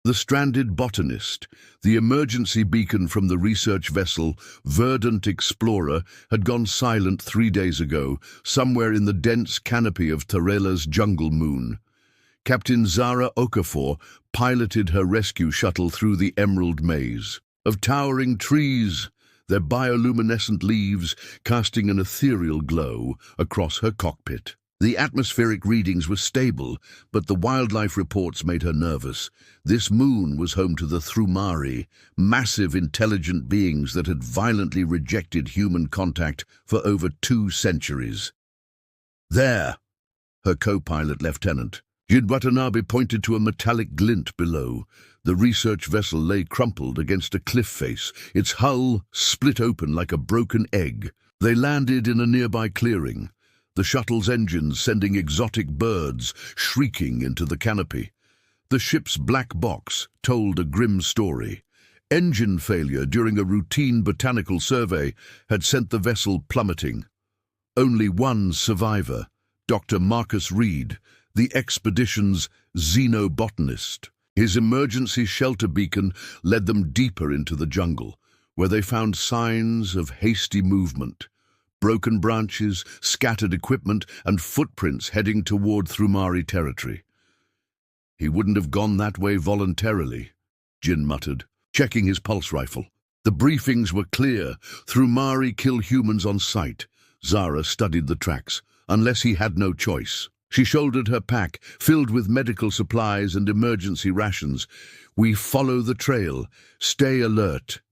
The stranded botanist, the emergency beacon from the research vessel Verdant Explorer, had gone silent 3 days ago, somewhere in the dense canopy of Terrela's jungle moon. Captain Zara Okafor piloted her rescue shuttle through the emerald maze of towering trees, their bioluminescent leaves casting an ethereal glow across her cockpit. The atmospheric readings were stable, but the wildlife reports made her nervous. This moon was home to the Thrumari, massive intelligent beings that had violently rejected human contact for over 2 centuries. There, her co-pilot Lieutenant Jin Watanabe pointed to a metallic glint below. The research vessel lay crumpled against a cliff face, its hull split open like a broken egg. They landed in a nearby clearing, the shuttle's engines sending exotic birds shrieking into the canopy. The ship's black box told a grim story. Engine failure during a routine botanical survey had sent the vessel plummeting. Only one survivor, Dr. Marcus Reed, the expedition's xenobotanist. His emergency shelter beacon led them deeper into the jungle, where they found signs of hasty movement. Broken branches, scattered equipment, and footprints heading toward Thrumari territory. "He wouldn't have gone that way voluntarily," Jin muttered, checking his pulse rifle. The briefings were clear. Thrumari kill humans on sight. Zara studied the tracks, unless he had no choice. She shouldered her pack, filled with medical supplies and emergency rations. "We follow the trail. Stay alert."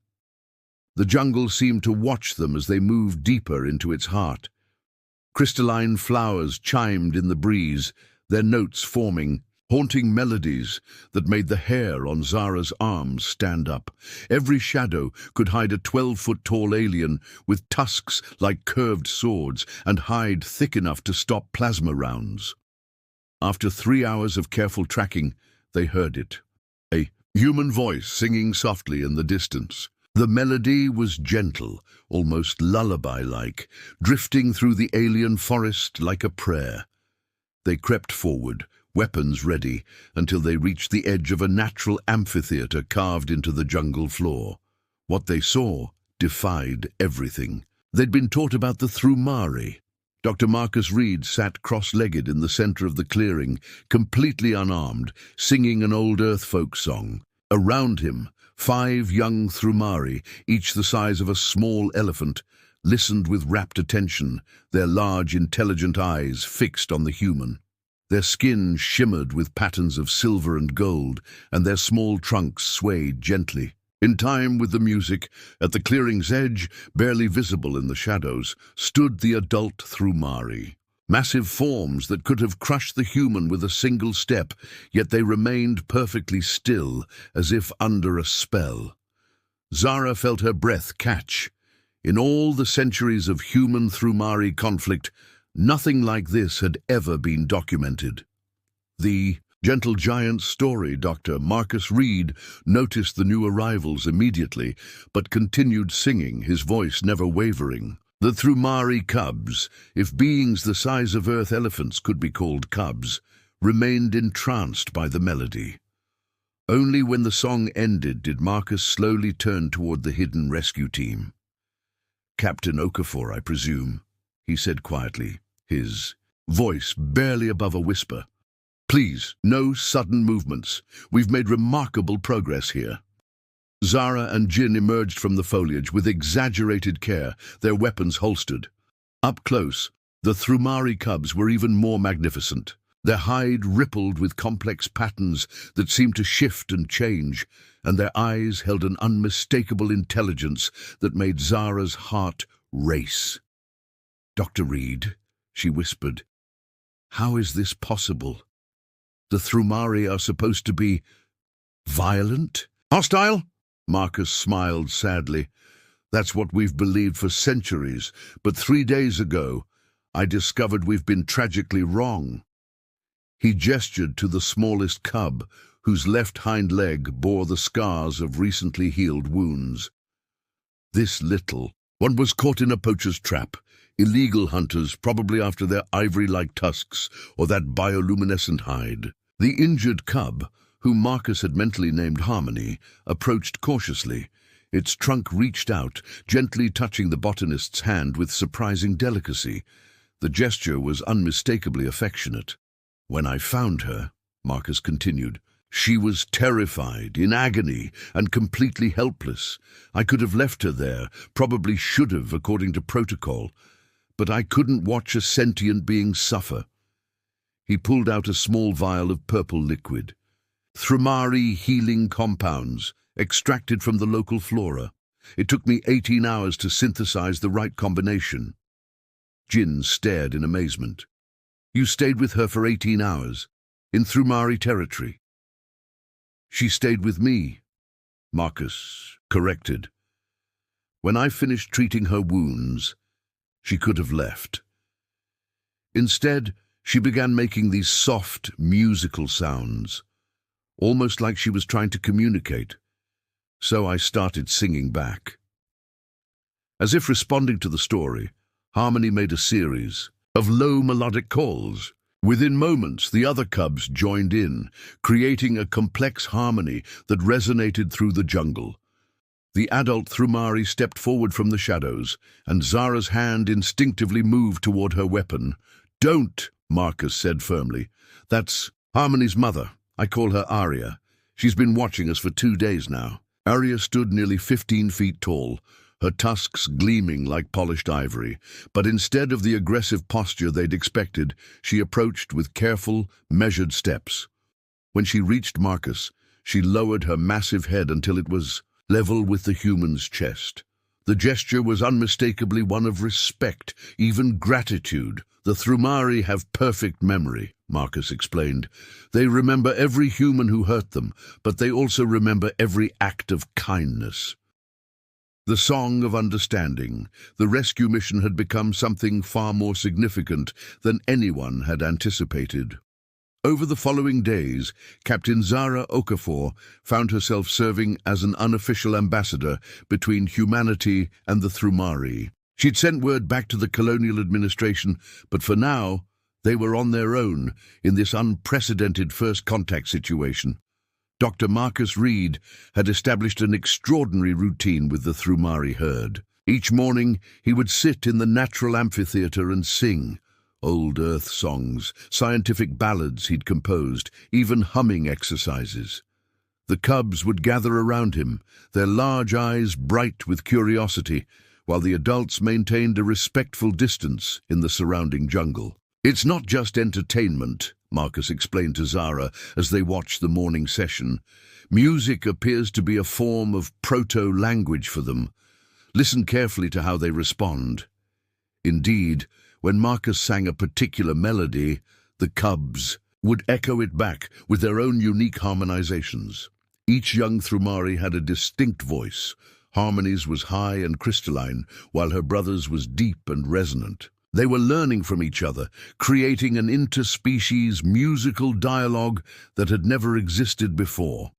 The jungle seemed to watch them as they moved deeper into its heart. Crystalline flowers chimed in the breeze, their notes forming haunting melodies that made the hair on Zara's arms stand up. Every shadow could hide a 12-foot-tall alien with tusks like curved swords and hide thick enough to stop plasma rounds. After 3 hours of careful tracking, they heard it. A human voice singing softly in the distance. The melody was gentle, almost lullaby-like, drifting through the alien forest like a prayer. They crept forward, weapons ready, until they reached the edge of a natural amphitheater carved into the jungle floor. What they saw defied everything. They'd been taught about the Thrumari. Dr. Marcus Reed sat cross-legged in the center of the clearing, completely unarmed, singing an old Earth folk song. Around him, 5 young Thrumari, each the size of a small elephant, listened with rapt attention, their large, intelligent eyes fixed on the human. Their skin shimmered with patterns of silver and gold, and their small trunks swayed gently. In time with the music, at the clearing's edge, barely visible in the shadows, stood the adult Thrumari. Massive forms that could have crushed the human with a single step, yet they remained perfectly still, as if under a spell. Zara felt her breath catch. In all the centuries of human-Thrumari conflict, nothing like this had ever been documented. The gentle giant's story, Dr. Marcus Reed noticed the new arrivals immediately, but continued singing, his voice never wavering. The Thrumari cubs, if beings the size of Earth elephants could be called cubs, remained entranced by the melody. Only when the song ended did Marcus slowly turn toward the hidden rescue team. "Captain Okafor, I presume," he said quietly, his voice barely above a whisper. "Please, no sudden movements. We've made remarkable progress here." Zara and Jin emerged from the foliage with exaggerated care, their weapons holstered. Up close, the Thrumari cubs were even more magnificent. Their hide rippled with complex patterns that seemed to shift and change, and their eyes held an unmistakable intelligence that made Zara's heart race. "Dr. Reed," she whispered, "how is this possible? The Thrumari are supposed to be violent? Hostile?" Marcus smiled sadly. "That's what we've believed for centuries, but 3 days ago, I discovered we've been tragically wrong." He gestured to the smallest cub, whose left hind leg bore the scars of recently healed wounds. "This little one was caught in a poacher's trap. Illegal hunters, probably after their ivory-like tusks or that bioluminescent hide. The injured cub, whom Marcus had mentally named Harmony, approached cautiously. Its trunk reached out, gently touching the botanist's hand with surprising delicacy. The gesture was unmistakably affectionate. "When I found her," Marcus continued, "she was terrified, in agony, and completely helpless. I could have left her there, probably should have, according to protocol, but I couldn't watch a sentient being suffer." He pulled out a small vial of purple liquid. "Thrumari healing compounds, extracted from the local flora. It took me 18 hours to synthesize the right combination." Jin stared in amazement. "You stayed with her for 18 hours, in Thrumari territory?" "She stayed with me," Marcus corrected. "When I finished treating her wounds, she could have left. Instead, she began making these soft, musical sounds, almost like she was trying to communicate. So I started singing back." As if responding to the story, Harmony made a series of low melodic calls. Within moments, the other cubs joined in, creating a complex harmony that resonated through the jungle. The adult Thrumari stepped forward from the shadows, and Zara's hand instinctively moved toward her weapon. "Don't," Marcus said firmly. "That's Harmony's mother. I call her Arya. She's been watching us for 2 days now." Arya stood nearly 15 feet tall, her tusks gleaming like polished ivory, but instead of the aggressive posture they'd expected, she approached with careful, measured steps. When she reached Marcus, she lowered her massive head until it was level with the human's chest. The gesture was unmistakably one of respect, even gratitude. "The Thrumari have perfect memory," Marcus explained. "They remember every human who hurt them, but they also remember every act of kindness." The song of understanding, the rescue mission had become something far more significant than anyone had anticipated. Over the following days, Captain Zara Okafor found herself serving as an unofficial ambassador between humanity and the Thrumari. She'd sent word back to the colonial administration, but for now, they were on their own in this unprecedented first contact situation. Dr. Marcus Reed had established an extraordinary routine with the Thrumari herd. Each morning, he would sit in the natural amphitheater and sing old Earth songs, scientific ballads he'd composed, even humming exercises. The cubs would gather around him, their large eyes bright with curiosity, while the adults maintained a respectful distance in the surrounding jungle. "It's not just entertainment," Marcus explained to Zara as they watched the morning session. "Music appears to be a form of proto-language for them. Listen carefully to how they respond." Indeed, when Marcus sang a particular melody, the cubs would echo it back with their own unique harmonizations. Each young Thrumari had a distinct voice. Harmony's was high and crystalline, while her brother's was deep and resonant. They were learning from each other, creating an interspecies musical dialogue that had never existed before.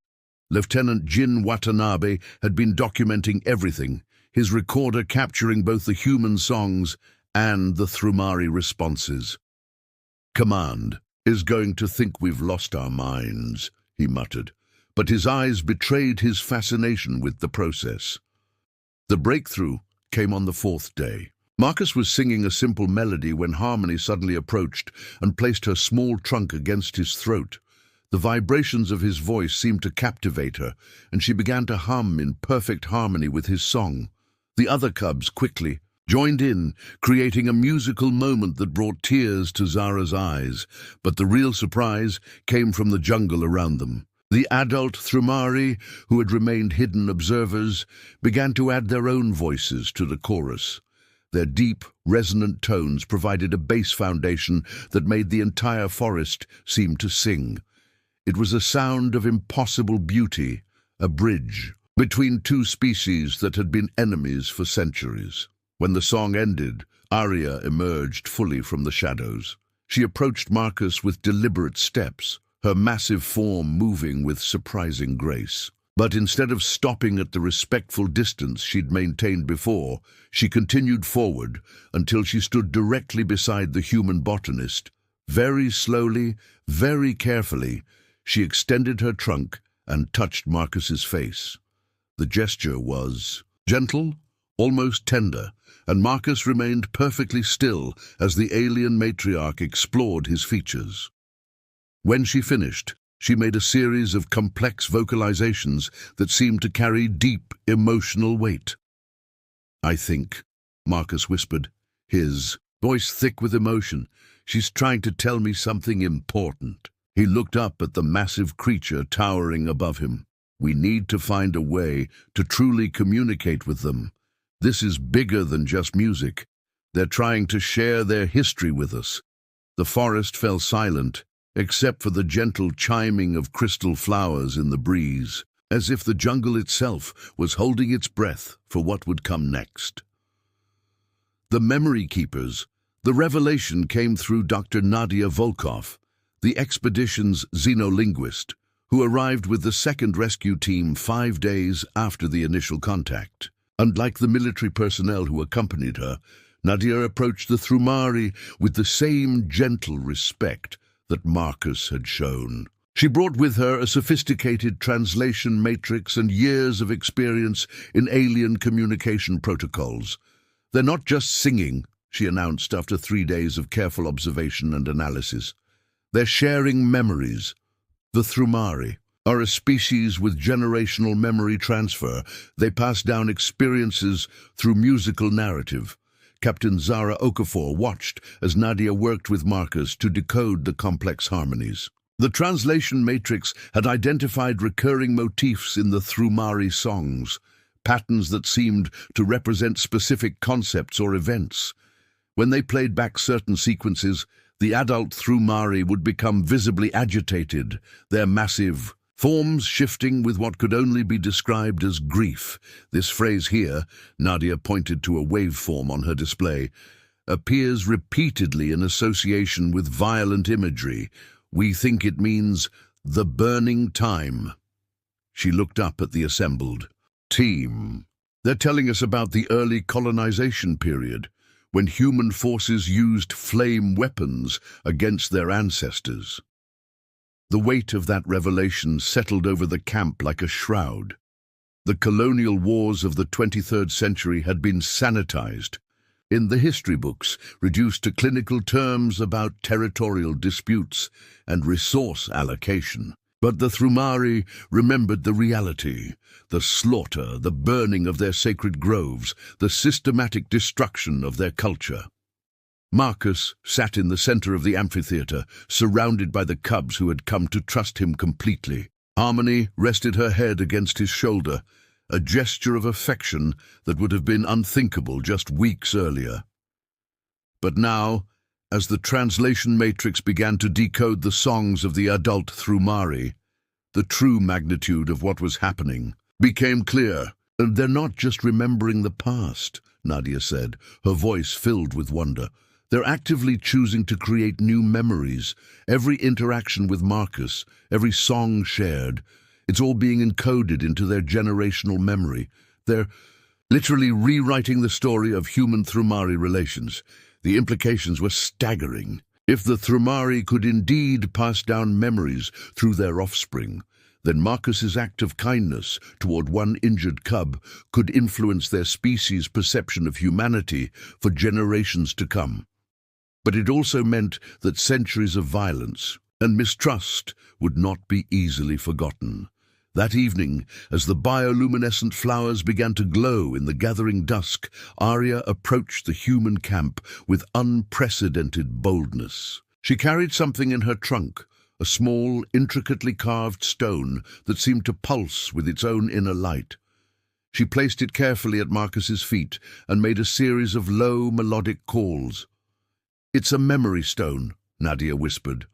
Lieutenant Jin Watanabe had been documenting everything, his recorder capturing both the human songs and the Thrumari responses. "Command is going to think we've lost our minds," he muttered, but his eyes betrayed his fascination with the process. The breakthrough came on the 4th day. Marcus was singing a simple melody when Harmony suddenly approached and placed her small trunk against his throat. The vibrations of his voice seemed to captivate her, and she began to hum in perfect harmony with his song. The other cubs quickly joined in, creating a musical moment that brought tears to Zara's eyes, but the real surprise came from the jungle around them. The adult Thrumari, who had remained hidden observers, began to add their own voices to the chorus. Their deep, resonant tones provided a bass foundation that made the entire forest seem to sing. It was a sound of impossible beauty, a bridge between two species that had been enemies for centuries. When the song ended, Arya emerged fully from the shadows. She approached Marcus with deliberate steps, her massive form moving with surprising grace. But instead of stopping at the respectful distance she'd maintained before, she continued forward until she stood directly beside the human botanist. Very slowly, very carefully, She extended her trunk and touched Marcus's face. The gesture was gentle, almost tender, and Marcus remained perfectly still as the alien matriarch explored his features. When she finished, she made a series of complex vocalizations that seemed to carry deep emotional weight. "I think," Marcus whispered, his voice thick with emotion, "she's trying to tell me something important." He looked up at the massive creature towering above him. "We need to find a way to truly communicate with them. This is bigger than just music. They're trying to share their history with us." The forest fell silent, except for the gentle chiming of crystal flowers in the breeze, as if the jungle itself was holding its breath for what would come next. The Memory Keepers. The revelation came through Dr. Nadia Volkov, the expedition's xenolinguist, who arrived with the second rescue team 5 days after the initial contact. Unlike the military personnel who accompanied her, Nadia approached the Thrumari with the same gentle respect that Marcus had shown. She brought with her a sophisticated translation matrix and years of experience in alien communication protocols. "They're not just singing," she announced after 3 days of careful observation and analysis. "They're sharing memories. The Thrumari are a species with generational memory transfer. They pass down experiences through musical narrative." Captain Zara Okafor watched as Nadia worked with Marcus to decode the complex harmonies. The translation matrix had identified recurring motifs in the Thrumari songs, patterns that seemed to represent specific concepts or events. When they played back certain sequences, the adult Thrumari would become visibly agitated, their massive forms shifting with what could only be described as grief. This phrase here, Nadia pointed to a waveform on her display, appears repeatedly in association with violent imagery. "We think it means the burning time." She looked up at the assembled team. "They're telling us about the early colonization period, when human forces used flame weapons against their ancestors." The weight of that revelation settled over the camp like a shroud. The colonial wars of the 23rd century had been sanitized, in the history books, reduced to clinical terms about territorial disputes and resource allocation. But the Thrumari remembered the reality, the slaughter, the burning of their sacred groves, the systematic destruction of their culture. Marcus sat in the center of the amphitheater, surrounded by the cubs who had come to trust him completely. Harmony rested her head against his shoulder, a gesture of affection that would have been unthinkable just weeks earlier. But now, as the translation matrix began to decode the songs of the adult Thrumari, the true magnitude of what was happening became clear. "They're not just remembering the past," Nadia said, her voice filled with wonder. "They're actively choosing to create new memories. Every interaction with Marcus, every song shared, it's all being encoded into their generational memory. They're literally rewriting the story of human-Thrumari relations." The implications were staggering. If the Thrumari could indeed pass down memories through their offspring, then Marcus's act of kindness toward one injured cub could influence their species' perception of humanity for generations to come. But it also meant that centuries of violence and mistrust would not be easily forgotten. That evening, as the bioluminescent flowers began to glow in the gathering dusk, Arya approached the human camp with unprecedented boldness. She carried something in her trunk, a small, intricately carved stone that seemed to pulse with its own inner light. She placed it carefully at Marcus's feet and made a series of low, melodic calls. "It's a memory stone," Nadia whispered,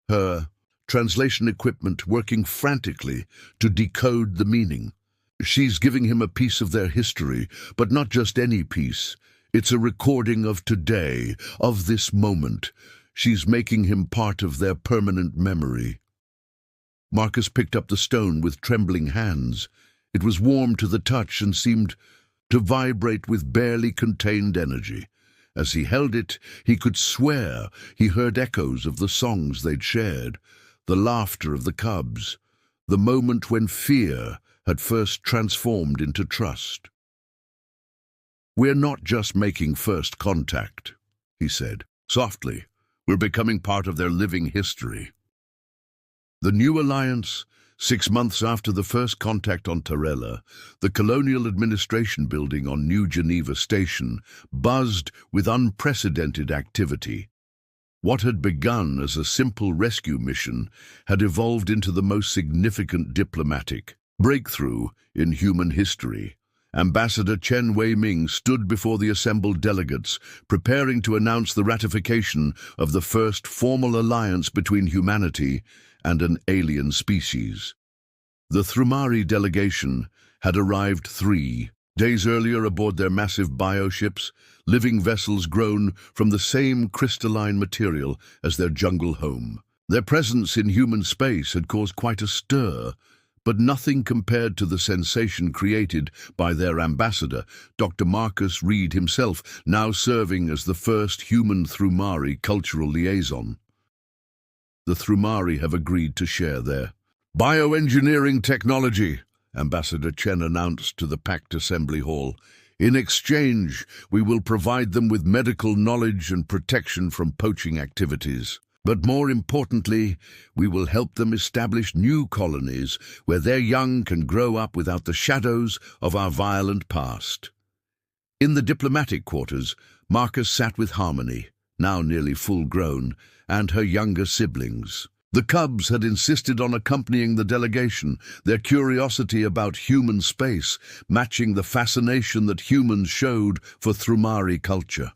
her translation equipment working frantically to decode the meaning. "She's giving him a piece of their history, but not just any piece. It's a recording of today, of this moment. She's making him part of their permanent memory." Marcus picked up the stone with trembling hands. It was warm to the touch and seemed to vibrate with barely contained energy. As he held it, he could swear he heard echoes of the songs they'd shared. the laughter of the cubs, the moment when fear had first transformed into trust. "We're not just making first contact," he said, softly. "We're becoming part of their living history." The new alliance, 6 months after the first contact on Tyrella, the Colonial Administration building on New Geneva Station, buzzed with unprecedented activity. What had begun as a simple rescue mission had evolved into the most significant diplomatic breakthrough in human history. Ambassador Chen Wei-ming stood before the assembled delegates, preparing to announce the ratification of the first formal alliance between humanity and an alien species. The Thrumari delegation had arrived 3 days earlier aboard their massive bioships, living vessels grown from the same crystalline material as their jungle home. Their presence in human space had caused quite a stir, but nothing compared to the sensation created by their ambassador, Dr. Marcus Reed himself, now serving as the first human Thrumari cultural liaison. The Thrumari have agreed to share their bioengineering technology, Ambassador Chen announced to the packed assembly hall. "In exchange, we will provide them with medical knowledge and protection from poaching activities. But more importantly, we will help them establish new colonies where their young can grow up without the shadows of our violent past." In the diplomatic quarters, Marcus sat with Harmony, now nearly full-grown, and her younger siblings. The cubs had insisted on accompanying the delegation, their curiosity about human space matching the fascination that humans showed for Thrumari culture.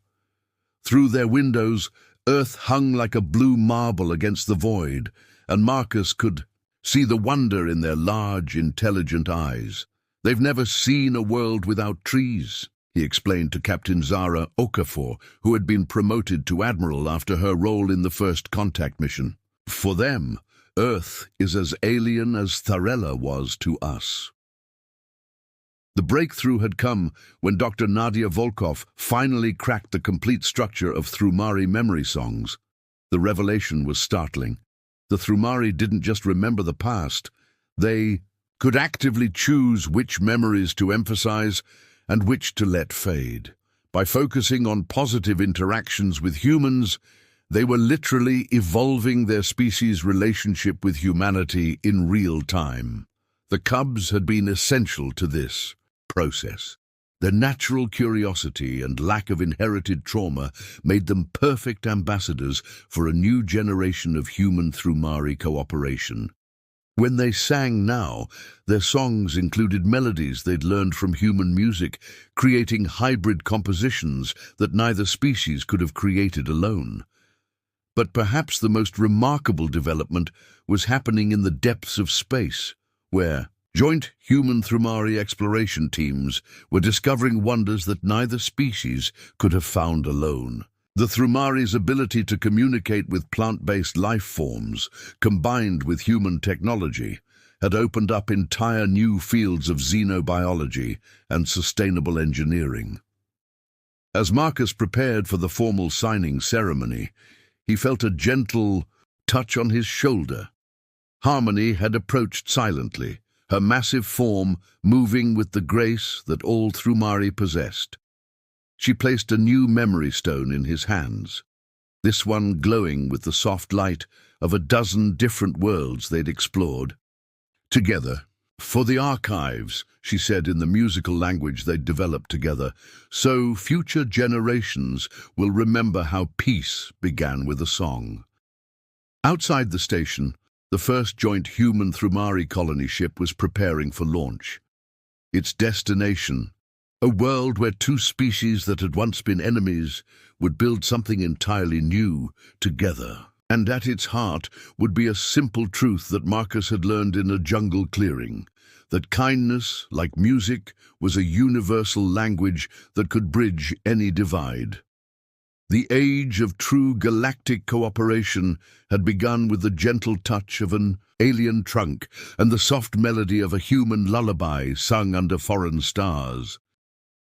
Through their windows, Earth hung like a blue marble against the void, and Marcus could see the wonder in their large, intelligent eyes. "They've never seen a world without trees," he explained to Captain Zara Okafor, who had been promoted to Admiral after her role in the first contact mission. "For them, Earth is as alien as Tyrella was to us." The breakthrough had come when Dr. Nadia Volkov finally cracked the complete structure of Thrumari memory songs. The revelation was startling. The Thrumari didn't just remember the past, they could actively choose which memories to emphasize and which to let fade. By focusing on positive interactions with humans, they were literally evolving their species' relationship with humanity in real time. The cubs had been essential to this process. Their natural curiosity and lack of inherited trauma made them perfect ambassadors for a new generation of human Thrumari cooperation. When they sang now, their songs included melodies they'd learned from human music, creating hybrid compositions that neither species could have created alone. But perhaps the most remarkable development was happening in the depths of space, where joint human Thrumari exploration teams were discovering wonders that neither species could have found alone. The Thrumari's ability to communicate with plant-based life forms, combined with human technology, had opened up entire new fields of xenobiology and sustainable engineering. As Marcus prepared for the formal signing ceremony, he felt a gentle touch on his shoulder. Harmony had approached silently, her massive form moving with the grace that all Thrumari possessed. She placed a new memory stone in his hands, this one glowing with the soft light of a dozen different worlds they'd explored. "Together, for the archives," she said in the musical language they'd developed together, "so future generations will remember how peace began with a song." Outside the station, the first joint human Thrumari colony ship was preparing for launch. Its destination, a world where two species that had once been enemies would build something entirely new together. And at its heart would be a simple truth that Marcus had learned in a jungle clearing, that kindness, like music, was a universal language that could bridge any divide. The age of true galactic cooperation had begun with the gentle touch of an alien trunk and the soft melody of a human lullaby sung under foreign stars.